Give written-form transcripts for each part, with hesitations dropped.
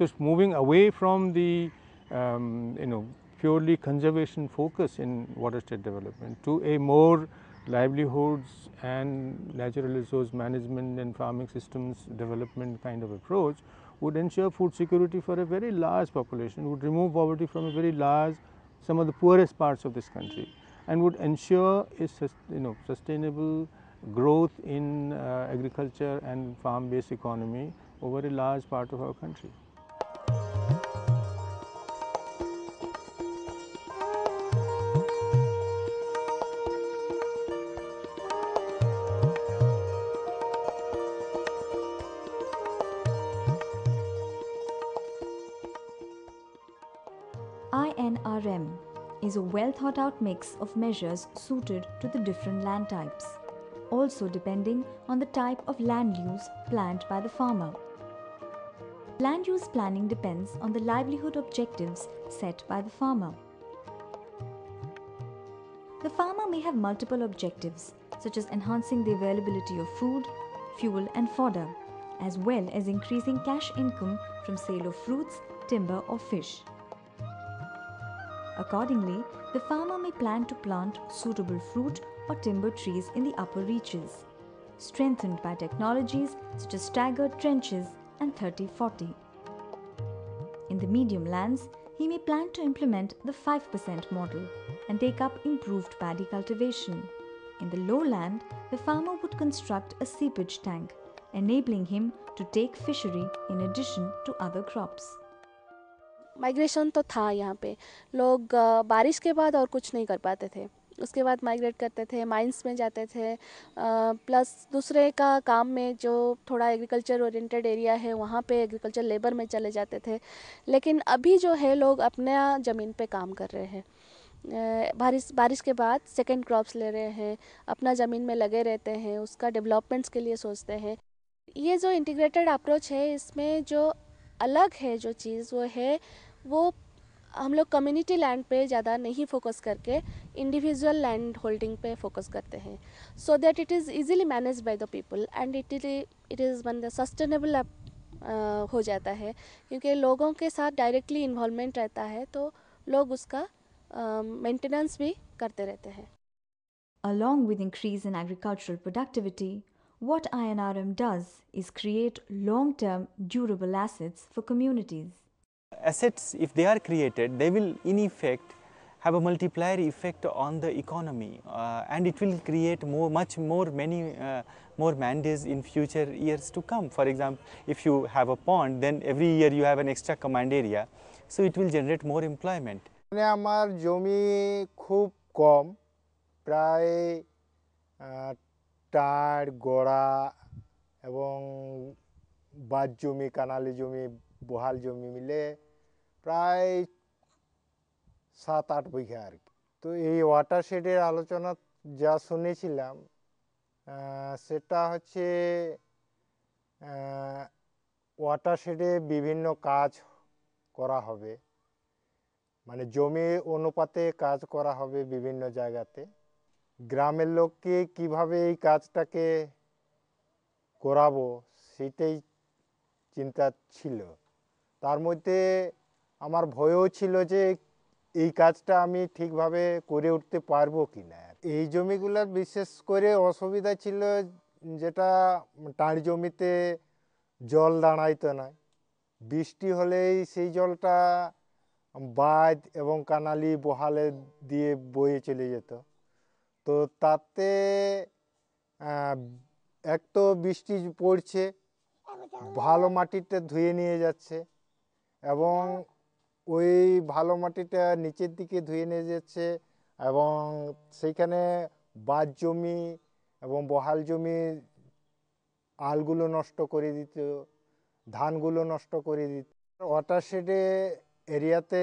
it's moving away from the purely conservation focus in water state development to a more livelihoods and natural resource management and farming systems development kind of approach would ensure food security for a very large population, would remove poverty from a very large, some of the poorest parts of this country, and would ensure a sustainable growth in agriculture and farm based economy over a large part of our country. INRM is a well thought out mix of measures suited to the different land types, also depending on the type of land use planned by the farmer. Land use planning depends on the livelihood objectives set by the farmer. The farmer may have multiple objectives, such as enhancing the availability of food, fuel, and fodder, as well as increasing cash income from sale of fruits, timber, or fish. Accordingly, the farmer may plan to plant suitable fruit or timber trees in the upper reaches, strengthened by technologies such as staggered trenches and 30-40. In the medium lands, he may plan to implement the 5% model and take up improved paddy cultivation. In the lowland, the farmer would construct a seepage tank, enabling him to take fishery in addition to other crops. Migration तो था यहाँ पे, लोग बारिश के बाद और कुछ नहीं कर पाते थे, उसके बाद माइग्रेट करते थे, माइंस में जाते थे, प्लस दूसरे का काम में जो थोड़ा एग्रीकल्चर ओरिएंटेड एरिया है वहाँ पे एग्रीकल्चर लेबर में चले जाते थे। लेकिन अभी जो है लोग अपने ज़मीन पे काम कर रहे हैं, बारिश के बाद सेकेंड क्रॉप्स ले रहे हैं, अपना ज़मीन में लगे रहते हैं, उसका डेवलपमेंट्स के लिए सोचते हैं। ये जो इंटीग्रेटेड अप्रोच है, इसमें जो अलग है जो चीज़ वो हम लोग कम्युनिटी लैंड पे ज़्यादा नहीं फोकस करके इंडिविजुअल लैंड होल्डिंग पे फोकस करते हैं, so that it is easily manage by the people and it is one the sustainable हो जाता है, क्योंकि लोगों के साथ डायरेक्टली इन्वॉल्वमेंट रहता है तो लोग उसका मेंटेनेंस भी करते रहते हैं। Along with increase in agricultural productivity, what INRM does is create long-term durable assets for communities. Assets, if they are created, they will in effect have a multiplier effect on the economy, and it will create many more mandates in future years to come. For example, if you have a pond, then every year you have an extra command area, so it will generate more employment. আমার জমি খুব কম, প্রায় টার গোড়া এবং বাদ জমি, কানালি জমি, বহাল জমি মিলে প্রায় 7-8 বিঘা আর কি। তো এই ওয়াটারশেডের আলোচনা যা শুনেছিলাম সেটা হচ্ছে ওয়াটারশেডে বিভিন্ন কাজ করা হবে, মানে জমি অনুপাতে কাজ করা হবে বিভিন্ন জায়গাতে। গ্রামের লোককে কিভাবে এই কাজটাকে করাবো সেটাই চিন্তা ছিল। তার মধ্যে আমার ভয়ও ছিল যে এই কাজটা আমি ঠিকভাবে করে উঠতে পারবো কিনা। এই জমিগুলোর বিশেষ করে অসুবিধা ছিল যেটা টাঁড় জমিতে জল দাঁড়াইতো না, বৃষ্টি হলেই সেই জলটা বাঁধ এবং কানালি বহালে দিয়ে বয়ে চলে যেত। তো তাতে এক তো বৃষ্টি পড়ছে, ভালো মাটিটা ধুয়ে নিয়ে যাচ্ছে এবং ওই ভালো মাটিটা নিচের দিকে ধুয়ে নিয়ে যাচ্ছে এবং সেইখানে বাদ জমি এবং বহাল জমি আলগুলো নষ্ট করে দিত, ধানগুলো নষ্ট করে দিত। ওয়াটারশেডে এরিয়াতে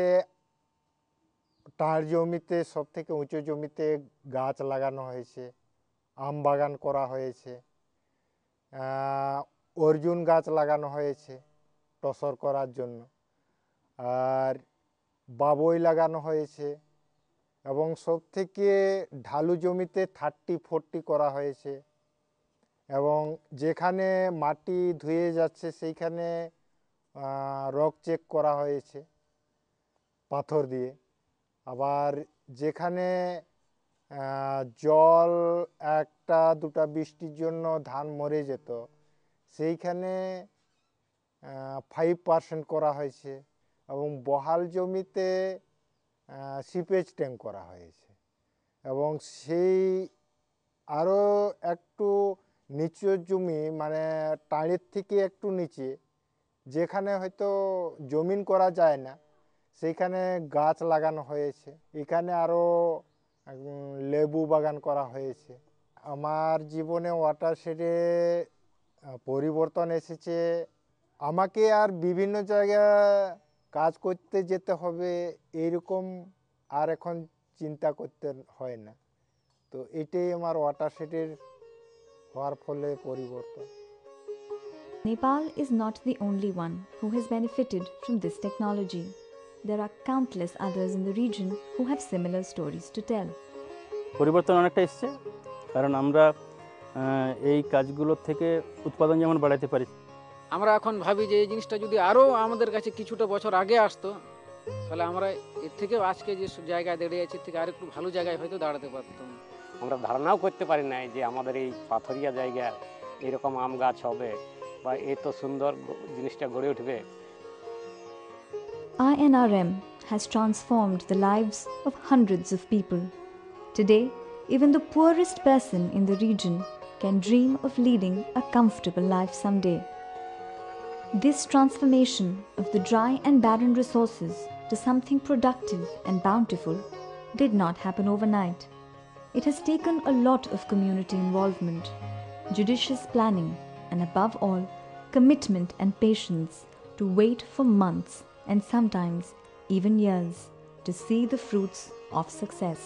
টাঁড় জমিতে সবথেকে উঁচু জমিতে গাছ লাগানো হয়েছে, আম বাগান করা হয়েছে, অর্জুন গাছ লাগানো হয়েছে টসর করার জন্য, আর বাবই লাগানো হয়েছে এবং সবথেকে ঢালু জমিতে 30-40 করা হয়েছে এবং যেখানে মাটি ধুয়ে যাচ্ছে সেইখানে রক চেক করা হয়েছে পাথর দিয়ে। আবার যেখানে জল একটা দুটা বৃষ্টির জন্য ধান মরে যেত সেইখানে 5% করা হয়েছে এবং বহাল জমিতে সিপেজ ট্যাঙ্ক করা হয়েছে এবং সেই আরও একটু নিচু জমি মানে টাঁড়ির থেকে একটু নিচে যেখানে হয়তো জমিন করা যায় না সেইখানে গাছ লাগানো হয়েছে। এখানে আরও লেবু বাগান করা হয়েছে। আমার জীবনে ওয়াটারশেডে পরিবর্তন এসেছে। আমাকে আর বিভিন্ন জায়গায় কাজ করতে যেতে হবে এইরকম আর এখন চিন্তা করতে হয় না। তো এটাই আমার ওয়াটারশেডের হওয়ার ফলে পরিবর্তন। Nepal is not the only one who has benefited from this technology. There are countless others in the region who have similar stories to tell. পরিবর্তন অনেকটা এসছে, কারণ আমরা এই কাজগুলোর থেকে উৎপাদন যেমন বাড়াতে পারি। আমরা এখন ভাবি যে এই জিনিসটা যদি আরও আমাদের কাছে কিছুটা বছর আগে আসতো তাহলে আমরা এর থেকেও আজকে যে জায়গায় দাঁড়িয়ে আছি থেকে আরেকটু ভালো জায়গায় হয়তো দাঁড়াতে পারতাম। আমরা ধারণাও করতে পারি নাই যে আমাদের এই পাথরিয়া জায়গা এরকম আম গাছ হবে বা এত সুন্দর জিনিসটা গড়ে উঠবে। INRM has transformed the lives of hundreds of people. Today, even the poorest person in the region can dream of leading a comfortable life someday. This transformation of the dry and barren resources to something productive and bountiful did not happen overnight. It has taken a lot of community involvement, judicious planning, and above all, commitment and patience to wait for months and sometimes even years to see the fruits of success.